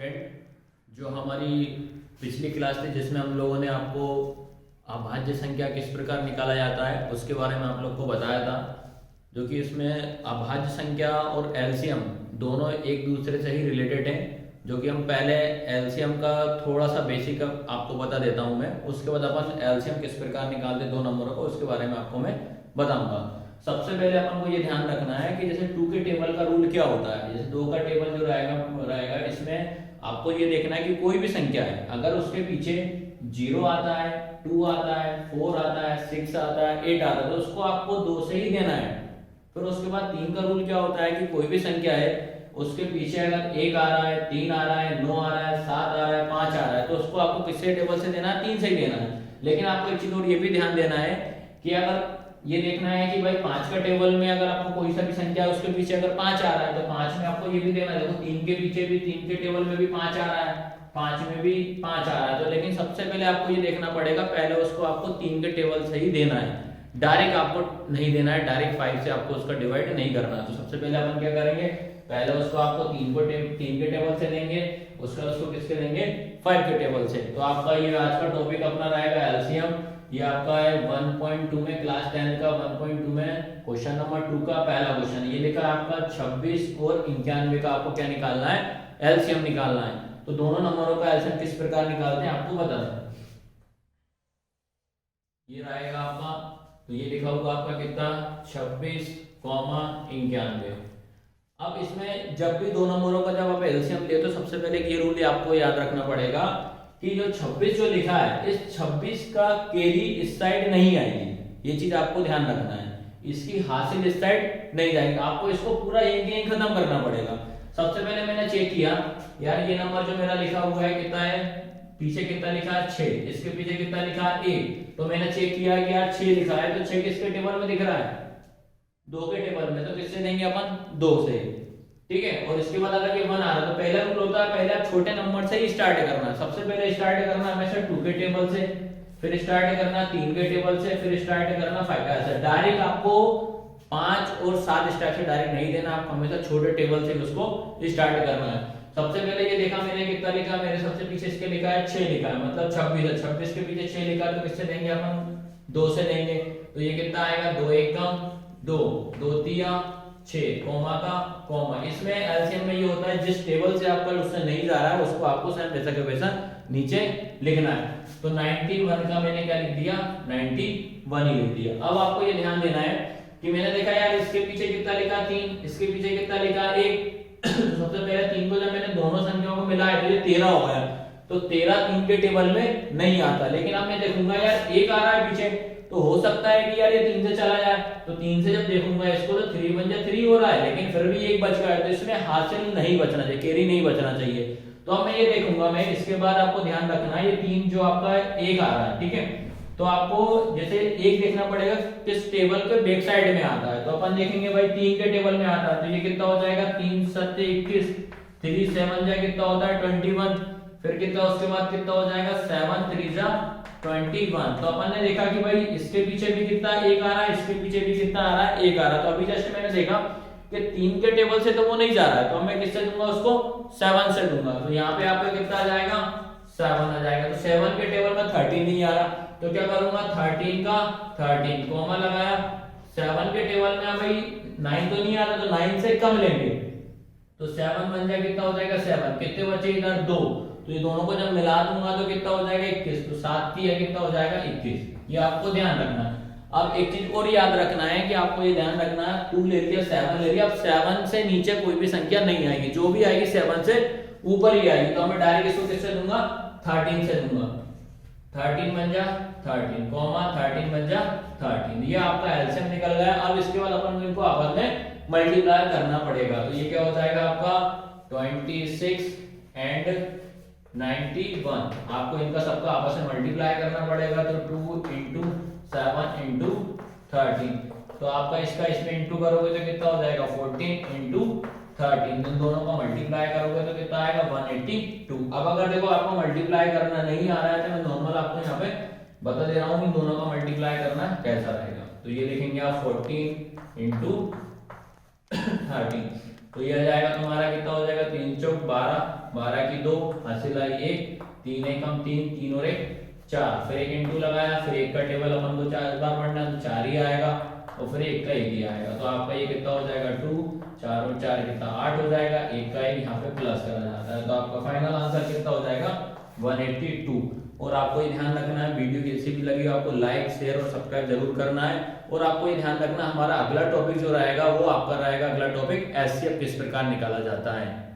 Student, जो हमारी पिछली क्लास थी जिसमें हम लोगों ने आपको अभाज्य संख्या किस प्रकार निकाला जाता है उसके बारे में आप लोग को बताया था, जो कि इसमें अभाज्य संख्या और एलसीएम दोनों एक दूसरे से ही रिलेटेड हैं। जो कि हम पहले एलसीएम का थोड़ा सा बेसिक आपको बता देता हूं मैं, उसके बाद अपन एलसीएम किस प्रकार निकालते हैं दो नंबरों को उसके बारे में आपको मैं बताऊंगा। सबसे पहले अपन को ये ध्यान रखना है कि जैसे 2 के टेबल का रूल क्या होता है। जैसे 2 का टेबल जो रहेगा इसमें आपको ये देखना है कि कोई भी संख्या है, अगर उसके पीछे 0 आता है, 2 आता है, 4 आता है, 6 आता है, 8 आता है, तो उसको आपको 2 से ही देना है। फिर उसके बाद 3 का रूल क्या होता है कि कोई भी संख्या है उसके पीछे अगर 1 आ रहा है, 3 आ रहा है, 9 आ रहा है, 7 आ रहा है, 5 आ रहा है, तो उसको आपको किससे टेबल से देना है? 3 से ही देना है। लेकिन आपको एक चीज और ये भी ध्यान देना है कि अगर ये देखना है कि भाई 5 का टेबल में अगर आपको कोई सा भी संख्या है उसके पीछे अगर 5 आ रहा है तो 5 में आपको ये भी देना है। देखो 3 के पीछे भी 3 के टेबल में भी 5 आ रहा है, 5 में भी 5 आ रहा है, तो लेकिन सबसे पहले आपको ये देखना पड़ेगा, पहले उसको आपको 3 के टेबल से ही देना है, डायरेक्ट आपको नहीं देना है, डायरेक्ट 5 से आपको उसका डिवाइड नहीं करना है। तो सबसे पहले अपन क्या करेंगे, पहले उसको आपको 3 के टेबल से देंगे, उसको किसके देंगे? 5 के टेबल से। तो आपका ये आज का टॉपिक अपना रहेगा एलसीएम। ये आपका है 1.2 में, क्लास 10 का 1.2 में क्वेश्चन नंबर 2 का पहला क्वेश्चन। ये लिखा है आपका 26 और 91 का आपको क्या निकालना है? एलसीएम निकालना है। तो दोनों नंबरों का एलसीएम किस प्रकार निकालते हैं आपको बता दें। ये रहेगा आपका, तो ये लिखा होगा आपका कितना? 26, 91। अब इसमें जब भी दो नंबरों का जब आप एलसीएम ले तो सबसे पहले ये रूल आपको याद रखना पड़ेगा कि जो 26 जो लिखा है इस 26 का कैरी इस साइड नहीं आएगी। ये चीज आपको ध्यान रखना है, इसकी हासिल इस साइड नहीं जाएगी, आपको इसको पूरा यहीं खत्म करना पड़ेगा। सबसे पहले मैंने चेक किया यार, ये नंबर जो मेरा लिखा हुआ है कितना है, पीछे कितना लिखा है? 6, इसके पीछे कितना लिखा है? 1। तो मैंने चेक किया कि यार 6 लिखा है, तो 6 किसके टेबल में दिख रहा है? 2 के टेबल में, तो किससे देंगे अपन? 2 से, ठीक है। और इसके बाद अगर ये 1 आ रहा है तो पहला रूल होता है पहले आप छोटे नंबर से ही स्टार्ट करना। सबसे पहले स्टार्ट करना हमेशा 2 के टेबल से, फिर स्टार्ट करना 3 के टेबल से, फिर स्टार्ट करना 5 का। ऐसा डायरेक्ट आपको 5 और 7 स्टार्ट से डायरेक्ट नहीं देना, आप हमेशा छोटे टेबल से उसको स्टार्ट करना है। सबसे पहले ये देखा मैंने कितना लिखा, मेरे सबसे पीछे इसके लिखा है 6 लिखा है, मतलब 26 है। 26 के पीछे 6 लिखा है तो किससे देंगे अपन? 2 से देंगे। तो ये कितना आएगा? 2 एकम 2, 2 तिया 6, कॉमा का कॉमा। इसमें एलसीएम में ये होता है जिस टेबल से आपका उससे नहीं जा रहा है उसको आपको सेम वैसा के वैसा नीचे लिखना है। तो 91 का मैंने क्या लिख दिया? 91 ही लिख दिया। अब आपको ये ध्यान देना है कि मैंने देखा यार इसके पीछे कितना लिखा? 3, इसके पीछे कितना लिखा? 1। सबसे पहले 3 को जब मैंने दोनों संख्याओं को मिलाया तो ये 13 हो गया। तो 13 3 के टेबल में नहीं आता, लेकिन अब मैं देखूंगा यार 1 आ रहा है पीछे, तो हो सकता है कि यार ये 3 से चला जाए। तो 3 से जब देखूंगा इसको तो 3 बन जाए 3 हो रहा है, लेकिन फिर भी 1 बच गया है, तो इसमें हासिल नहीं बचना चाहिए, कैरी नहीं बचना चाहिए। तो अब मैं ये देखूंगा, मैं इसके बाद आपको ध्यान रखना है ये 3 जो आपका 1 आ रहा है, ठीक है। तो आपको जैसे 1 देखना पड़ेगा किस टेबल के बैक साइड में आता है। तो अपन देखेंगे भाई 3 के टेबल में आता है, तो ये कितना हो जाएगा? 3 7 21, 3 7 जाए कितना होता है? 21। फिर कितना उसके बाद कितना हो जाएगा? 7 3 जा 21। तो अपन ने देखा कि भाई इसके पीछे भी कितना 1 आ रहा है, इसके पीछे भी कितना आ रहा है? 1 आ रहा है। तो अभी जस्ट मैंने देखा कि 3 के टेबल से तो वो नहीं जा रहा है, तो मैं किससे दूंगा उसको? 7 से दूंगा। तो यहाँ पे आपका कितना आ जाएगा? 7 आ जाएगा। तो 7 के टेबल में 13 नहीं आ रहा, तो क्या करूंगा? 13 का 13 कॉमा लगाया। 7 के टेबल में भाई 9 तो नहीं आ रहा, तो 9 से कम लेंगे, तो 7 बन जाए कितना हो जाएगा? 7। कितने बचे इधर? 2। तो ये दोनों को जब मिला दूंगा तो कितना हो जाएगा? 21। तो 7 की है कितना हो जाएगा? 21। ये आपको ध्यान रखना है। अब एक चीज और याद रखना है कि आपको ये ध्यान रखना है 2 ले लिया, 7 ले लिया, अब 7 से नीचे कोई भी संख्या नहीं आएगी, जो भी आएगी 7 से ऊपर ही आएगी। तो मैं डायरेक्ट इसको किससे दूंगा? 13 से दूंगा। 13 बन जा 13 कॉमा 13 बन जा 13। ये आपका एलसीएम निकल गया। अब इसके बाद अपन इनको आपस में मल्टीप्लाई करना पड़ेगा। तो ये क्या हो जाएगा आपका? 26 एंड 91। आपको इनका सबका आपस में मल्टीप्लाई करना पड़ेगा। तो 2 into 7 into 13। तो आपका इसका इसमें इंटू करोगे तो कितना हो जाएगा? 14 into 13। इन दोनों का मल्टीप्लाई करोगे तो कितना आएगा? 182। अब अगर देखो आपको मल्टीप्लाई करना नहीं आ रहा है तो मैं नॉर्मल आपको यहाँ पे बता दे रहा हूँ इन दोनों का मल्टीप्लाई करना कैसा रहेगा। तो ये लिखेंगे आप 14 into 13। तो ये आ जाएगा तुम्हारा कितना हो जाएगा, 3 चौक 12, 12 की 2, हासिल आई 1, 3 एकम 3, 3 और 1 4, फिर एक इंटू लगाया, फिर एक का टेबल अपन को 4 बार पढ़ना है तो 4 ही आएगा, और फिर एक का 1 ही आएगा। तो आपका ये कितना हो जाएगा 2, 4 और 4 कितना 8 हो जाएगा, एक का 1 यहाँ पे प्लस करा जाता है। तो आपका फाइनल आंसर कितना हो जाएगा 182। और आपको ये ध्यान रखना है, वीडियो कैसी भी लगी आपको लाइक शेयर और सब्सक्राइब जरूर करना है। और आपको ये ध्यान रखना, हमारा अगला टॉपिक जो रहेगा वो आपका रहेगा, अगला टॉपिक एचसीएफ किस प्रकार निकाला जाता है।